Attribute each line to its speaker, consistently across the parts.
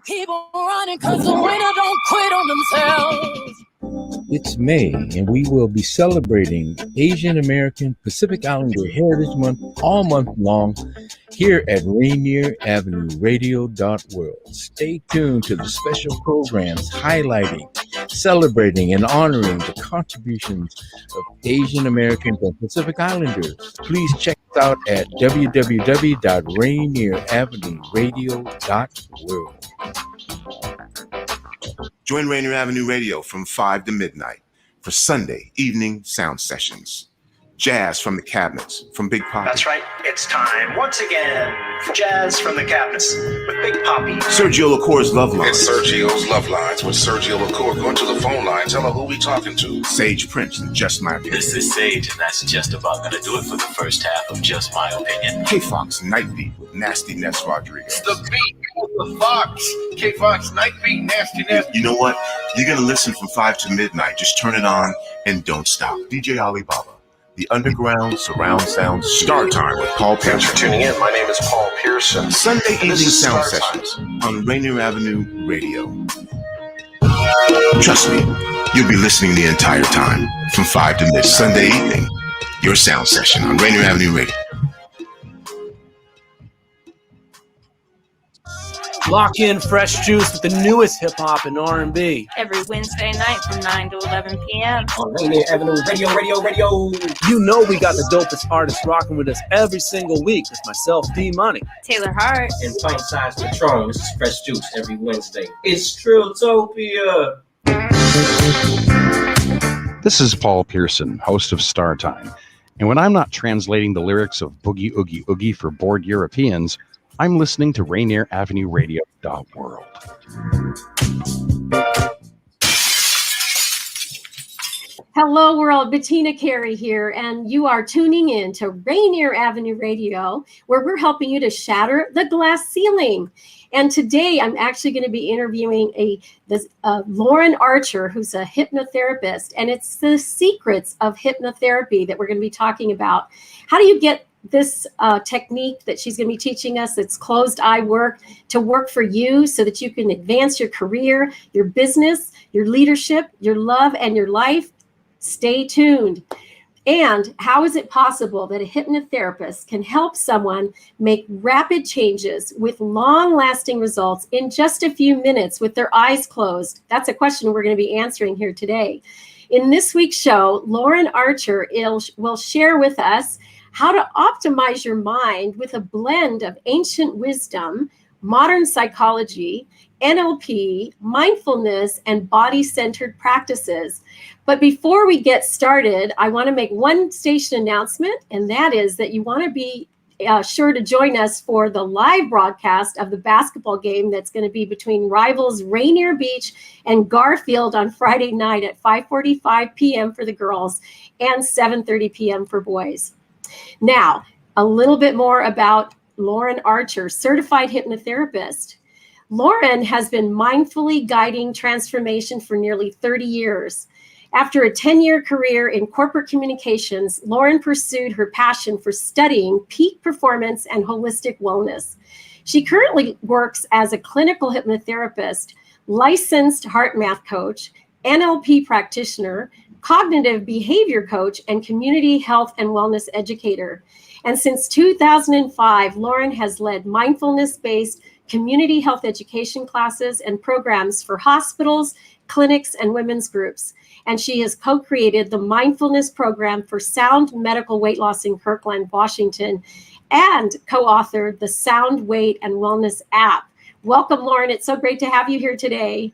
Speaker 1: Keep on running because the winner don't quit on themselves.
Speaker 2: It's May, and we will be celebrating Asian American Pacific Islander Heritage Month all month long here at Rainier Avenue Radio World. Stay tuned to the special programs highlighting, celebrating, and honoring the contributions of Asian Americans and Pacific Islanders. Please check us out at www.rainieravenueradio.world.
Speaker 3: Join Rainier Avenue Radio from 5 to midnight for Sunday evening sound sessions. Jazz from the Cabinets from Big Poppy.
Speaker 4: That's right. It's time once again for Jazz from the Cabinets with Big Poppy.
Speaker 3: Sergio LaCour's Love Lines.
Speaker 5: It's Sergio's Love Lines with Sergio LaCour. Go to the phone line. Tell her who we talking to.
Speaker 3: Sage Prince and Just My Opinion.
Speaker 6: This is Sage, and that's just about going to do it for the first half of Just My Opinion.
Speaker 3: K-Fox Night Beat with Nasty Ness Rodriguez.
Speaker 5: It's the beat with the Fox. K-Fox Night Beat, Nasty Ness.
Speaker 3: You know what? You're going to listen from 5 to midnight. Just turn it on and don't stop. DJ Alibaba. The Underground Surround Sound Star Time with Paul Pearson.
Speaker 5: Thanks for tuning in. My name is Paul Pearson.
Speaker 3: Sunday evening sound sessions on Rainier Avenue Radio. Trust me, you'll be listening the entire time from 5 to midnight. Sunday evening, your sound session on Rainier Avenue Radio.
Speaker 7: Lock in fresh juice with the newest hip-hop and R&B.
Speaker 8: Every Wednesday night from 9 to 11 p.m.
Speaker 9: on Rainier Avenue Radio.
Speaker 7: You know we got the dopest artists rocking with us every single week. It's myself, D-Money.
Speaker 8: Taylor Hart.
Speaker 9: And Pint-Sized Patron. This is Fresh Juice every Wednesday. It's Trilltopia.
Speaker 10: This is Paul Pearson, host of Star Time. And when I'm not translating the lyrics of Boogie Oogie Oogie for bored Europeans, I'm listening to Rainier Avenue Radio.world.
Speaker 11: Hello, world. Bettina Carey here, and you are tuning in to Rainier Avenue Radio, where we're helping you to shatter the glass ceiling. And today, I'm actually going to be interviewing Lauren Archer, who's a hypnotherapist, and it's the secrets of hypnotherapy that we're going to be talking about. How do you get this technique that she's going to be teaching us, that's closed eye work, to work for you so that you can advance your career, your business, your leadership, your love, and your life? Stay tuned. And how is it possible that a hypnotherapist can help someone make rapid changes with long-lasting results in just a few minutes with their eyes closed? That's a question we're going to be answering here today. In this week's show, Lauren Archer will share with us how to optimize your mind with a blend of ancient wisdom, modern psychology, NLP, mindfulness, and body-centered practices. But before we get started, I want to make one station announcement, and that is that you want to be sure to join us for the live broadcast of the basketball game that's going to be between rivals Rainier Beach and Garfield on Friday night at 5:45 p.m. for the girls and 7:30 p.m. for boys. Now, a little bit more about Lauren Archer, certified hypnotherapist. Lauren has been mindfully guiding transformation for nearly 30 years. After a 10-year career in corporate communications, Lauren pursued her passion for studying peak performance and holistic wellness. She currently works as a clinical hypnotherapist, licensed heart math coach, NLP practitioner, cognitive behavior coach, and community health and wellness educator. And since 2005, Lauren has led mindfulness-based community health education classes and programs for hospitals, clinics, and women's groups. And she has co-created the mindfulness program for Sound Medical Weight Loss in Kirkland, Washington, and co-authored the Sound Weight and Wellness app. Welcome, Lauren. It's so great to have you here today.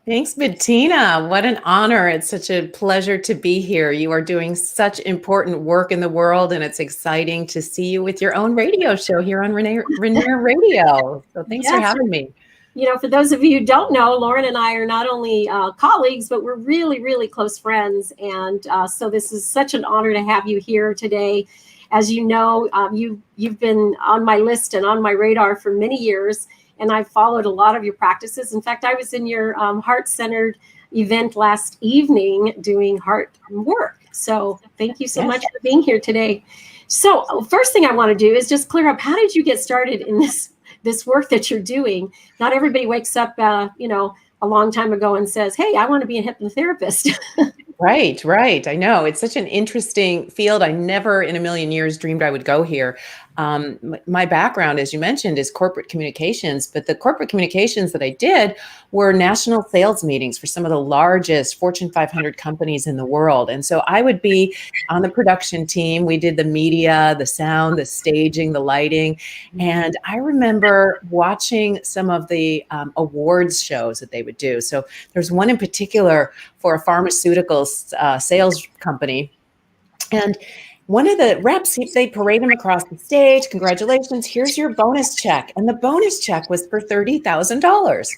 Speaker 12: Thanks, Bettina. What an honor. It's such a pleasure to be here. You are doing such important work in the world, and it's exciting to see you with your own radio show here on Rainier Radio. So thanks for having me.
Speaker 11: You know, for those of you who don't know, Lauren and I are not only colleagues, but we're really, really close friends. And so this is such an honor to have you here today. As you know, you've been on my list and on my radar for many years. And I've followed a lot of your practices. In fact, I was in your heart-centered event last evening doing heart work. So thank you so much for being here today. So first thing I want to do is just clear up, how did you get started in this this work that you're doing. Not everybody wakes up, a long time ago and says, hey, I want to be a hypnotherapist.
Speaker 12: Right, right. I know. It's such an interesting field. I never in a million years dreamed I would go here. My background, as you mentioned, is corporate communications, but the corporate communications that I did were national sales meetings for some of the largest Fortune 500 companies in the world. And so I would be on the production team. We did the media, the sound, the staging, the lighting. And I remember watching some of the awards shows that they would do. So there's one in particular for a pharmaceuticals sales company. And one of the reps, they parade him across the stage. Congratulations, here's your bonus check. And the bonus check was for $30,000.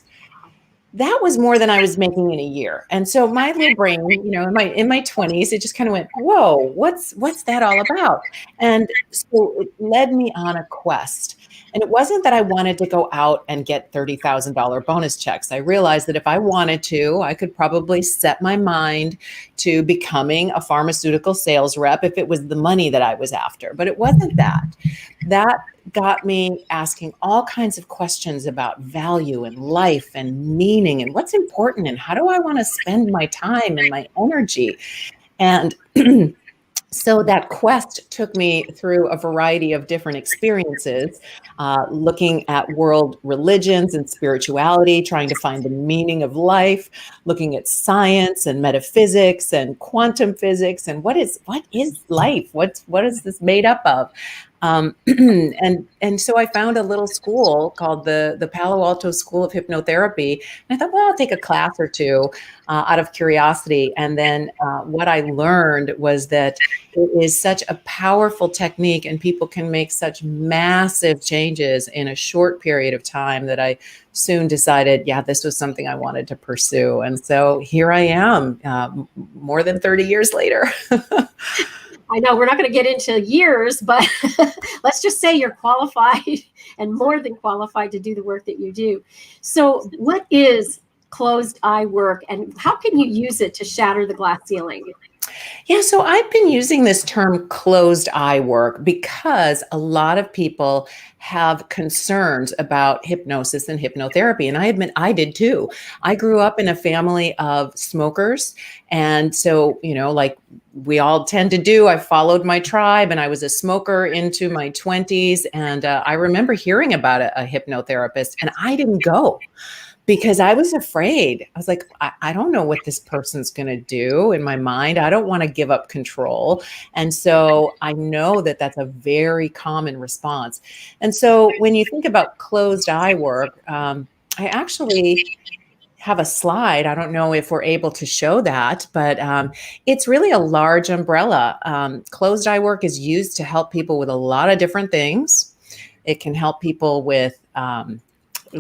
Speaker 12: That was more than I was making in a year. And so my little brain, in my 20s, it just kind of went, whoa, what's that all about? And so it led me on a quest. And it wasn't that I wanted to go out and get $30,000 bonus checks. I realized that if I wanted to, I could probably set my mind to becoming a pharmaceutical sales rep if it was the money that I was after. But it wasn't that. That got me asking all kinds of questions about value and life and meaning and what's important and how do I want to spend my time and my energy. And so that quest took me through a variety of different experiences, looking at world religions and spirituality, trying to find the meaning of life, looking at science and metaphysics and quantum physics and what is life? What is this made up of? And so I found a little school called the Palo Alto School of Hypnotherapy. And I thought, well, I'll take a class or two out of curiosity. And then what I learned was that it is such a powerful technique and people can make such massive changes in a short period of time that I soon decided, yeah, this was something I wanted to pursue. And so here I am, more than 30 years later.
Speaker 11: I know we're not going to get into years, but let's just say you're qualified and more than qualified to do the work that you do. So what is closed eye work and how can you use it to shatter the glass ceiling?
Speaker 12: Yeah, so I've been using this term closed eye work because a lot of people have concerns about hypnosis and hypnotherapy. And I admit I did too. I grew up in a family of smokers. And so, like we all tend to do, I followed my tribe and I was a smoker into my 20s. And I remember hearing about a hypnotherapist and I didn't go. Because I was afraid. I was like, I don't know what this person's going to do in my mind. I don't want to give up control. And so I know that that's a very common response. And so when you think about closed eye work, I actually have a slide. I don't know if we're able to show that, but it's really a large umbrella. Closed eye work is used to help people with a lot of different things. It can help people with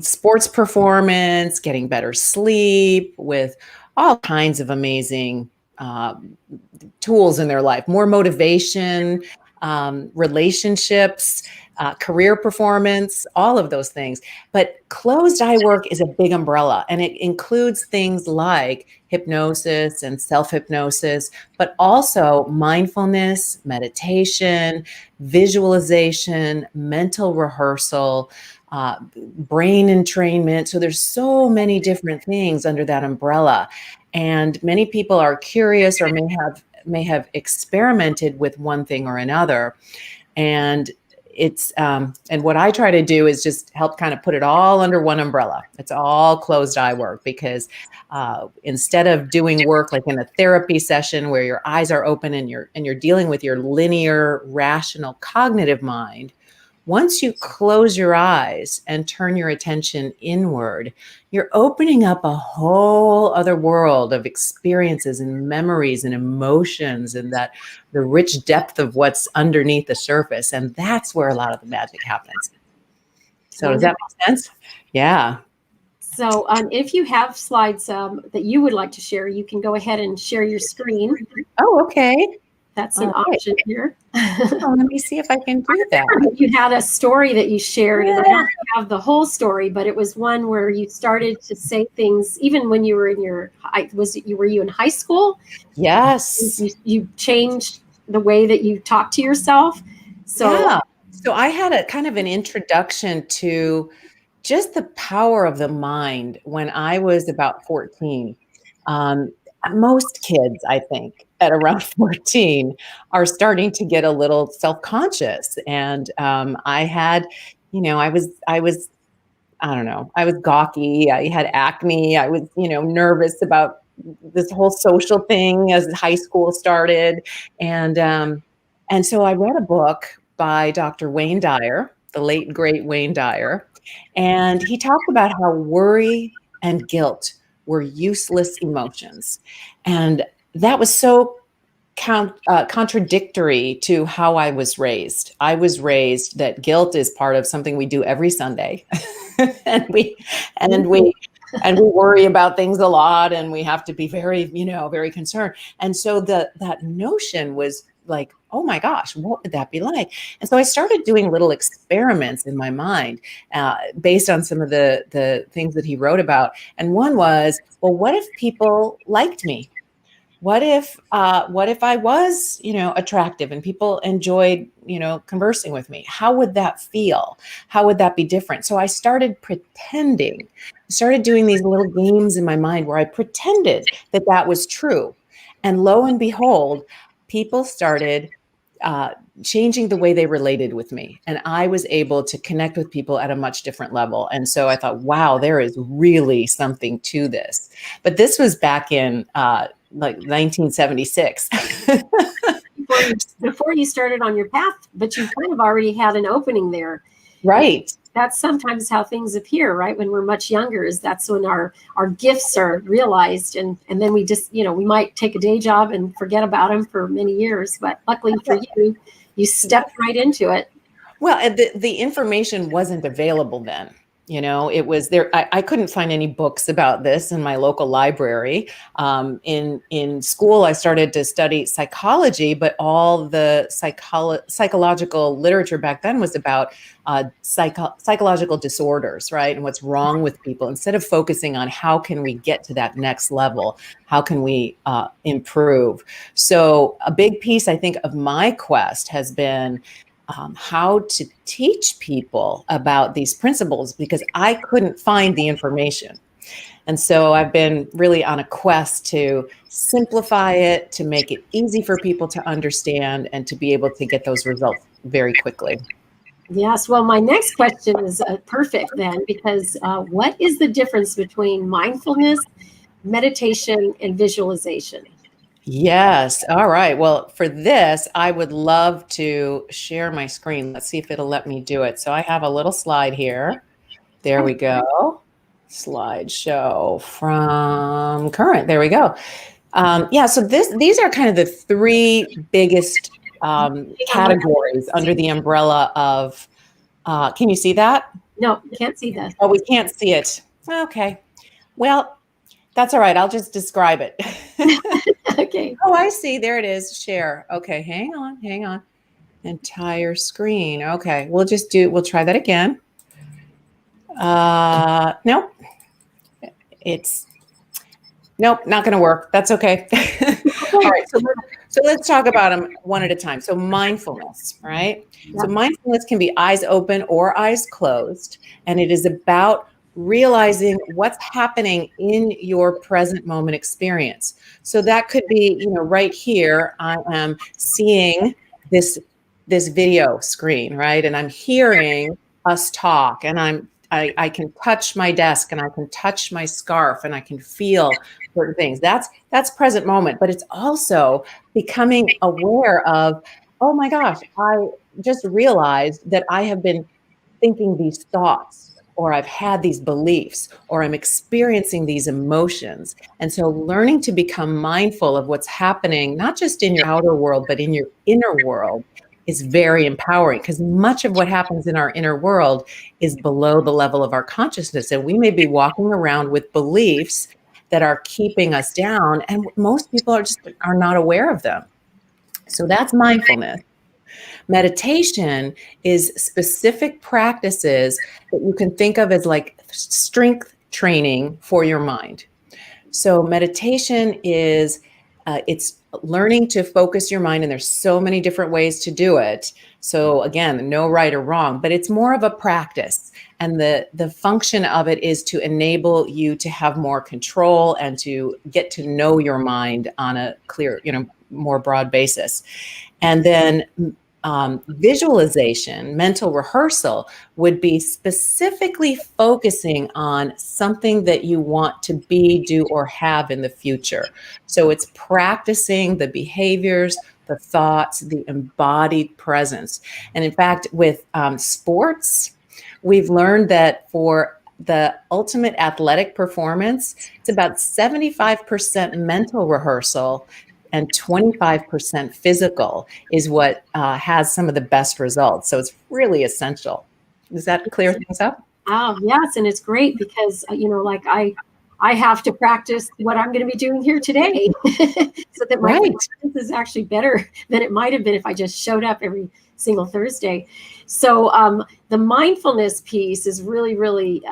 Speaker 12: sports performance, getting better sleep, with all kinds of amazing tools in their life, more motivation, relationships, career performance, all of those things. But closed eye work is a big umbrella and it includes things like hypnosis and self-hypnosis, but also mindfulness, meditation, visualization, mental rehearsal, brain entrainment. So there's so many different things under that umbrella. And many people are curious or may have experimented with one thing or another. And it's and what I try to do is just help kind of put it all under one umbrella. It's all closed eye work because instead of doing work like in a therapy session where your eyes are open and you're dealing with your linear, rational, cognitive mind, once you close your eyes and turn your attention inward, you're opening up a whole other world of experiences and memories and emotions and that the rich depth of what's underneath the surface. And that's where a lot of the magic happens. So does that make sense? Yeah.
Speaker 11: So if you have slides that you would like to share, you can go ahead and share your screen.
Speaker 12: Oh, okay.
Speaker 11: That's an option here.
Speaker 12: Let me see if I can do that.
Speaker 11: You had a story that you shared, and I don't have the whole story, but it was one where you started to say things even when you were in were you in high school?
Speaker 12: Yes.
Speaker 11: You changed the way that you talk to yourself. So
Speaker 12: So I had a kind of an introduction to just the power of the mind when I was about 14. Most kids, I think, at around 14 are starting to get a little self-conscious. And I had, I don't know, I was gawky. I had acne. I was, nervous about this whole social thing as high school started. And so I read a book by Dr. Wayne Dyer, the late, great Wayne Dyer. And he talked about how worry and guilt were useless emotions. And that was so contradictory to how I was raised. I was raised that guilt is part of something we do every Sunday. and we worry about things a lot, and we have to be very, very concerned. And so that notion was like, oh my gosh, what would that be like? And so I started doing little experiments in my mind based on some of the things that he wrote about. And one was, well, what if people liked me? What if I was, attractive and people enjoyed, conversing with me? How would that feel? How would that be different? So I started pretending. I started doing these little games in my mind where I pretended that was true. And lo and behold, people started changing the way they related with me. And I was able to connect with people at a much different level. And so I thought, wow, there is really something to this. But this was back in like 1976.
Speaker 11: Before you started on your path, but you kind of already had an opening there.
Speaker 12: Right.
Speaker 11: That's sometimes how things appear, right? When we're much younger, that's when our gifts are realized. And then we just, we might take a day job and forget about them for many years. But luckily for you, you stepped right into it.
Speaker 12: Well, the information wasn't available then. It was there. I couldn't find any books about this in my local library. In school, I started to study psychology, but all the psychological literature back then was about psychological disorders, right? And what's wrong with people, instead of focusing on how can we get to that next level, how can we improve? So a big piece, I think, of my quest has been how to teach people about these principles, because I couldn't find the information. And so I've been really on a quest to simplify it, to make it easy for people to understand and to be able to get those results very quickly.
Speaker 11: Yes. Well, my next question is perfect then, because what is the difference between mindfulness, meditation, and visualization?
Speaker 12: Yes. All right. Well, for this, I would love to share my screen. Let's see if it'll let me do it. So I have a little slide here. There we go. Slideshow from current. There we go. So these are kind of the three biggest categories under the umbrella of, can you see that?
Speaker 11: No, you can't see that.
Speaker 12: Oh, we can't see it. Okay. Well, that's all right. I'll just describe it.
Speaker 11: Okay.
Speaker 12: Oh, I see. There it is. Share. Okay. Hang on. Entire screen. Okay. We'll try that again. Nope. Nope, not going to work. That's okay. All right. So let's talk about them one at a time. So mindfulness, right? Yeah. So mindfulness can be eyes open or eyes closed. And it is about realizing what's happening in your present moment experience. So that could be, right here, I am seeing this video screen, right? And I'm hearing us talk, and I can touch my desk, and I can touch my scarf, and I can feel certain things. That's present moment, but it's also becoming aware of, oh my gosh, I just realized that I have been thinking these thoughts, or I've had these beliefs, or I'm experiencing these emotions. And so learning to become mindful of what's happening, not just in your outer world, but in your inner world, is very empowering, because much of what happens in our inner world is below the level of our consciousness. And we may be walking around with beliefs that are keeping us down, and most people are not aware of them. So that's mindfulness. Meditation is specific practices that you can think of as like strength training for your mind. So meditation is it's learning to focus your mind, and there's so many different ways to do it. So again, no right or wrong, but it's more of a practice. And the function of it is to enable you to have more control and to get to know your mind on a clear, more broad basis. And then visualization, mental rehearsal, would be specifically focusing on something that you want to be, do, or have in the future. So it's practicing the behaviors, the thoughts, the embodied presence. And in fact, with sports, we've learned that for the ultimate athletic performance, it's about 75% mental rehearsal and 25% physical is what has some of the best results. So it's really essential. Does that clear things up?
Speaker 11: Oh, yes. And it's great because, like I have to practice what I'm going to be doing here today so that my practice is actually better than it might have been if I just showed up every single Thursday. So the mindfulness piece is really, really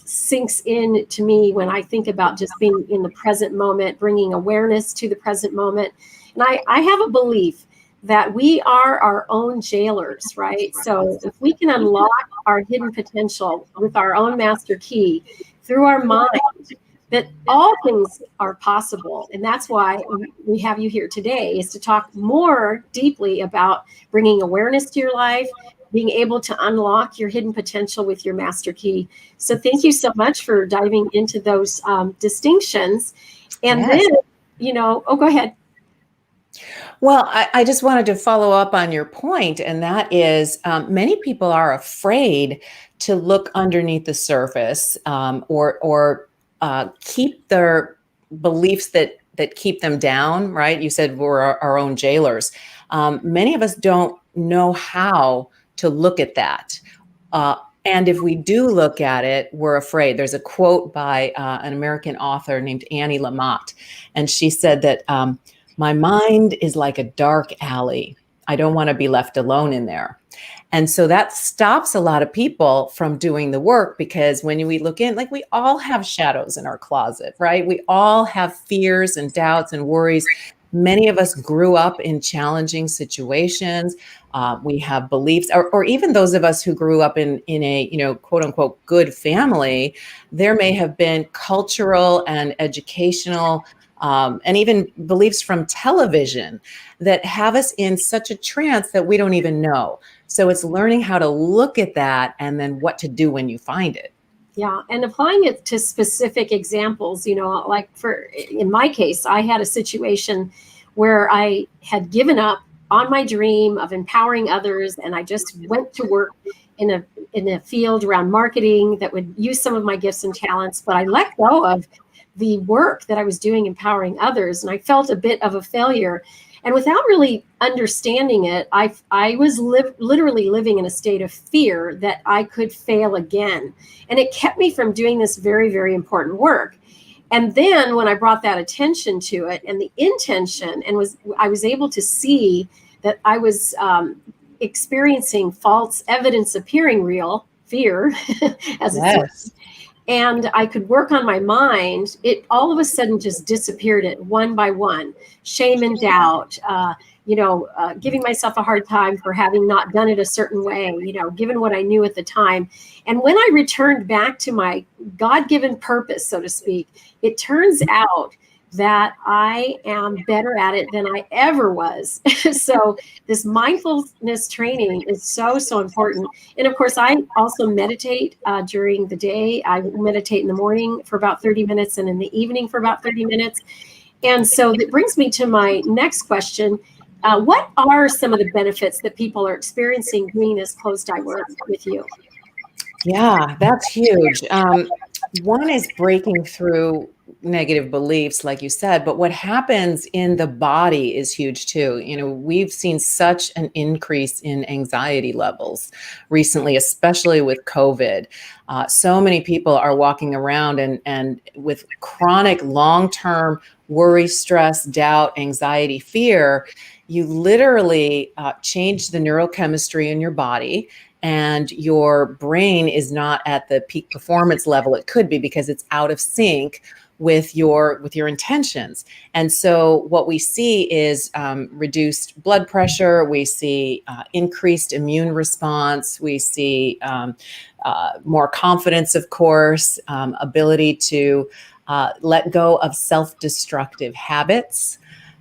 Speaker 11: sinks in to me when I think about just being in the present moment, bringing awareness to the present moment. And I have a belief that we are our own jailers, right? So if we can unlock our hidden potential with our own master key through our mind, that all things are possible. And that's why we have you here today, is to talk more deeply about bringing awareness to your life, being able to unlock your hidden potential with your master key. So thank you so much for diving into those distinctions. And then, go ahead.
Speaker 12: Well, I just wanted to follow up on your point, and that is many people are afraid to look underneath the surface or keep their beliefs that keep them down, right? You said we're our own jailers. Many of us don't know how to look at that. And if we do look at it, we're afraid. There's a quote by an American author named Annie Lamott, and she said that my mind is like a dark alley. I don't want to be left alone in there. And so that stops a lot of people from doing the work, because when we look in, like, we all have shadows in our closet, right? We all have fears and doubts and worries. Many of us grew up in challenging situations. We have beliefs, or even those of us who grew up in a, quote unquote, good family, there may have been cultural and educational and even beliefs from television that have us in such a trance that we don't even know. So it's learning how to look at that and then what to do when you find it.
Speaker 11: Yeah. And applying it to specific examples, like in my case, I had a situation where I had given up on my dream of empowering others. And I just went to work in a field around marketing that would use some of my gifts and talents, but I let go of the work that I was doing empowering others. And I felt a bit of a failure. And without really understanding it, I was literally living in a state of fear that I could fail again. And it kept me from doing this very, very important work. And then when I brought that attention to it and the intention, and I was able to see that I was experiencing false evidence appearing real, fear, as it's and I could work on my mind, it all of a sudden just disappeared it one by one. Shame and doubt, giving myself a hard time for having not done it a certain way, given what I knew at the time. And when I returned back to my God-given purpose, so to speak, it turns out that I am better at it than I ever was. So this mindfulness training is so, so important. And of course, I also meditate during the day. I meditate in the morning for about 30 minutes and in the evening for about 30 minutes. And so that brings me to my next question. What are some of the benefits that people are experiencing doing this closed eye work with you?
Speaker 12: Yeah, that's huge. One is breaking through negative beliefs, like you said, but what happens in the body is huge too. We've seen such an increase in anxiety levels recently, especially with COVID. So many people are walking around and with chronic long-term worry, stress, doubt, anxiety, fear. You literally change the neurochemistry in your body. and your brain is not at the peak performance level it could be because it's out of sync with your intentions. And so what we see is reduced blood pressure. We see increased immune response. We see more confidence, of course, ability to let go of self-destructive habits,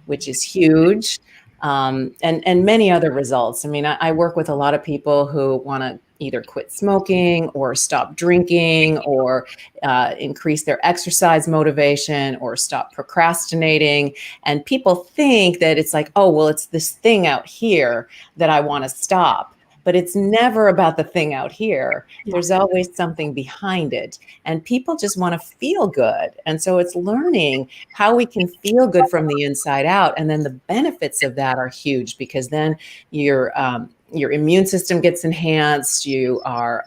Speaker 12: which is huge, and many other results. I mean, I work with a lot of people who want to either quit smoking or stop drinking or increase their exercise motivation or stop procrastinating. And people think that it's like, oh, well, it's this thing out here that I want to stop. But it's never about the thing out here. There's always something behind it. And people just want to feel good. And so it's learning how we can feel good from the inside out. And then the benefits of that are huge because then your immune system gets enhanced. You are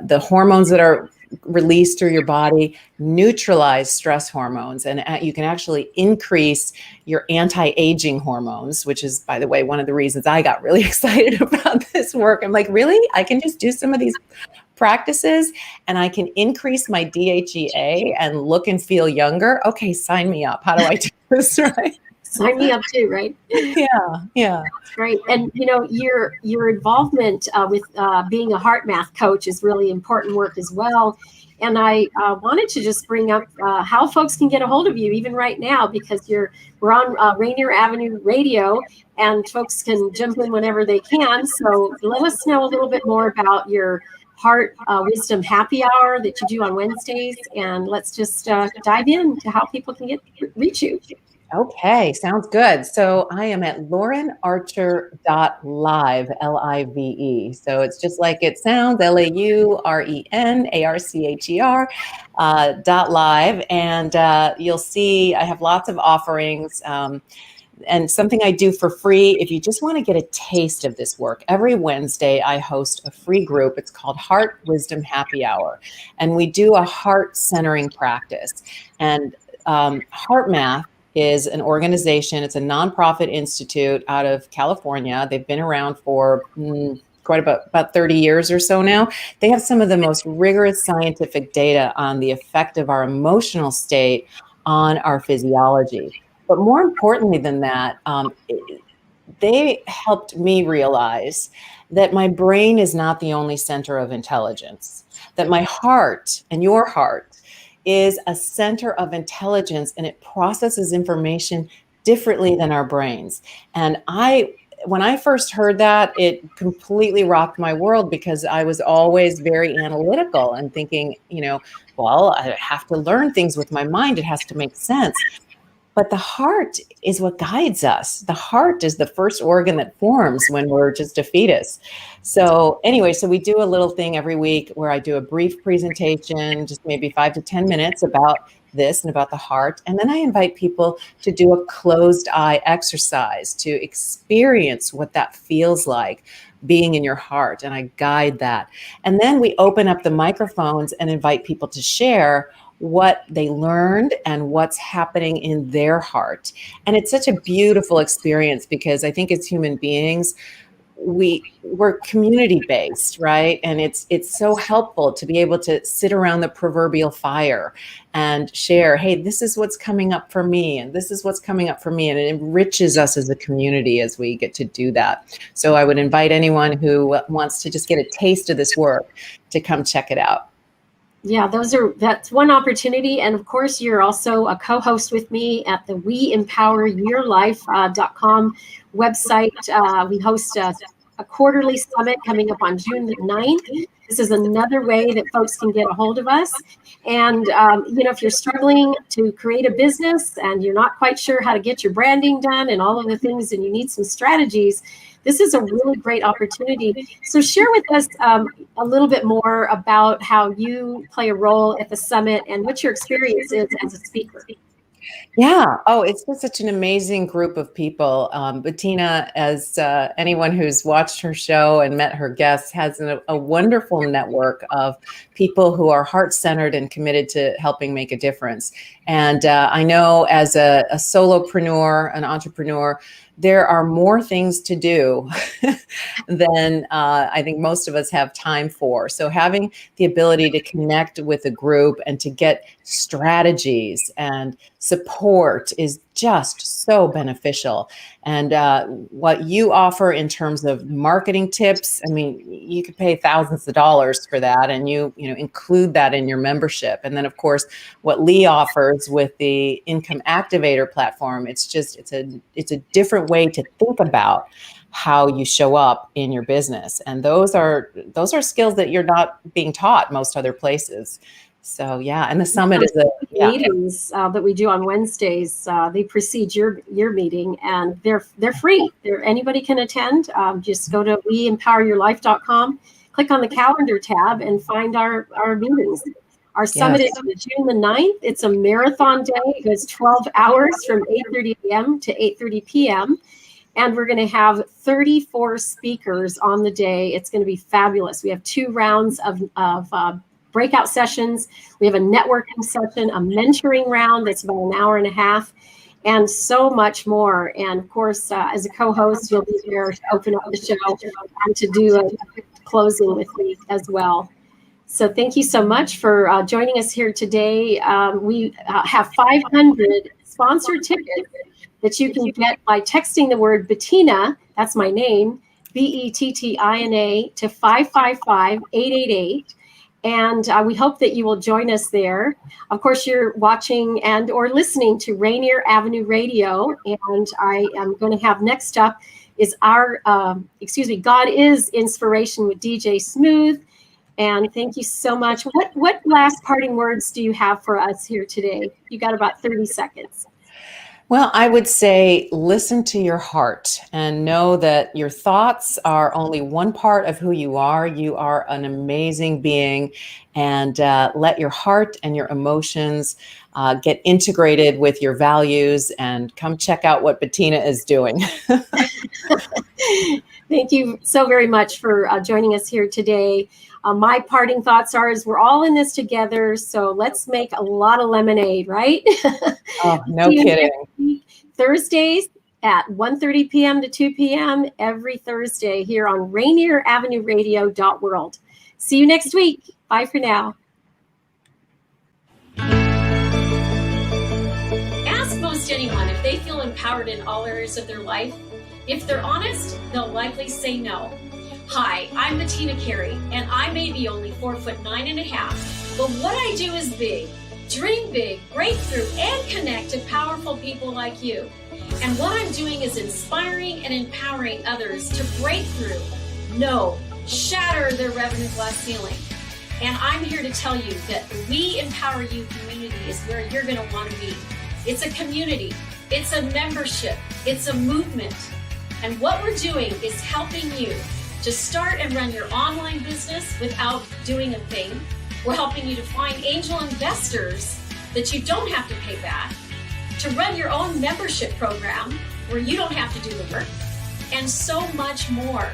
Speaker 12: the hormones that are released through your body neutralize stress hormones, and you can actually increase your anti-aging hormones, which is, by the way, one of the reasons I got really excited about this work. I'm like, really? I can just do some of these practices and I can increase my DHEA and look and feel younger? Okay, sign me up. How do I do this, right?
Speaker 11: Sign me up too, right?
Speaker 12: Yeah.
Speaker 11: Right. And, your involvement with being a heart math coach is really important work as well. And I wanted to just bring up how folks can get a hold of you even right now, because we're on Rainier Avenue Radio and folks can jump in whenever they can. So let us know a little bit more about your Heart Wisdom Happy Hour that you do on Wednesdays. And let's just dive into how people can reach you.
Speaker 12: Okay, sounds good. So I am at laurenarcher.live, Live. So it's just like it sounds, LAURENARCHER .live. And you'll see I have lots of offerings and something I do for free. If you just want to get a taste of this work, every Wednesday I host a free group. It's called Heart Wisdom Happy Hour. And we do a heart centering practice. And Heart Math is an organization. It's a nonprofit institute out of California. They've been around for quite about 30 years or so now. They have some of the most rigorous scientific data on the effect of our emotional state on our physiology. But more importantly than that, they helped me realize that my brain is not the only center of intelligence, that my heart and your heart is a center of intelligence, and it processes information differently than our brains. And when I first heard that, it completely rocked my world, because I was always very analytical and thinking, well, I have to learn things with my mind. It has to make sense. But the heart is what guides us. The heart is the first organ that forms when we're just a fetus. So anyway, so we do a little thing every week where I do a brief presentation, just maybe 5 to 10 minutes about this and about the heart. And then I invite people to do a closed eye exercise to experience what that feels like being in your heart. And I guide that. And then we open up the microphones and invite people to share what they learned and what's happening in their heart. And it's such a beautiful experience, because I think as human beings, we're community based, right? And it's so helpful to be able to sit around the proverbial fire and share, hey, this is what's coming up for me, and this is what's coming up for me. And it enriches us as a community as we get to do that. So I would invite anyone who wants to just get a taste of this work to come check it out.
Speaker 11: Yeah, that's one opportunity. And of course, you're also a co-host with me at the WeEmpowerYourLife.com website. We host a quarterly summit coming up on June the 9th. This is another way that folks can get a hold of us. And, if you're struggling to create a business and you're not quite sure how to get your branding done and all of the things, and you need some strategies, this is a really great opportunity. So share with us a little bit more about how you play a role at the summit and what your experience is as a speaker.
Speaker 12: Yeah. Oh, it's been such an amazing group of people. Bettina, as anyone who's watched her show and met her guests, has a wonderful network of people who are heart-centered and committed to helping make a difference. And I know as a solopreneur, an entrepreneur, there are more things to do than I think most of us have time for. So having the ability to connect with a group and to get strategies and support is just so beneficial. And what you offer in terms of marketing tips, I mean, you could pay thousands of dollars for that, and you include that in your membership. And then, of course, what Lee offers with the Income Activator platform, it's a different way to think about how you show up in your business. And those are skills that you're not being taught most other places. So yeah, and the summit is
Speaker 11: meetings that we do on Wednesdays. They precede your meeting, and they're free. Anybody can attend. Just go to weempoweryourlife.com, click on the calendar tab, and find our meetings. Our summit is June the 9th. It's a marathon day. It goes 12 hours from 8:30 a.m. to 8:30 p.m. And we're going to have 34 speakers on the day. It's going to be fabulous. We have 2 rounds of breakout sessions. We have a networking session, a mentoring round that's about an hour and a half, and so much more. And of course, as a co-host, you'll be there to open up the show and to do a closing with me as well. So thank you so much for joining us here today. We have 500 sponsored tickets that you can get by texting the word Bettina, that's my name, Bettina, to 555-888. And we hope that you will join us there. Of course, you're watching and or listening to Rainier Avenue Radio. And I am going to have next up is our, God is Inspiration with DJ Smooth. And thank you so much. What last parting words do you have for us here today? You got about 30 seconds.
Speaker 12: Well, I would say listen to your heart and know that your thoughts are only one part of who you are. You are an amazing being, and let your heart and your emotions get integrated with your values, and come check out what Bettina is doing.
Speaker 11: Thank you so very much for joining us here today. My parting thoughts are, is we're all in this together, so let's make a lot of lemonade, right?
Speaker 12: Oh, no kidding.
Speaker 11: Thursdays at 1:30 p.m. to 2 p.m. every Thursday here on Rainier Avenue Radio.world. See you next week. Bye for now.
Speaker 13: Ask most anyone if they feel empowered in all areas of their life. If they're honest, they'll likely say no. Hi, I'm Bettina Carey, and I may be only 4'9½", but what I do is big. Dream big, break through, and connect to powerful people like you. And what I'm doing is inspiring and empowering others to break through, shatter their revenue glass ceiling. And I'm here to tell you that the We Empower You community is where you're going to want to be. It's a community, it's a membership, it's a movement. And what we're doing is helping you to start and run your online business without doing a thing. We're helping you to find angel investors that you don't have to pay back, to run your own membership program where you don't have to do the work, and so much more.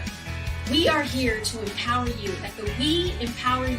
Speaker 13: We are here to empower you at the We Empower You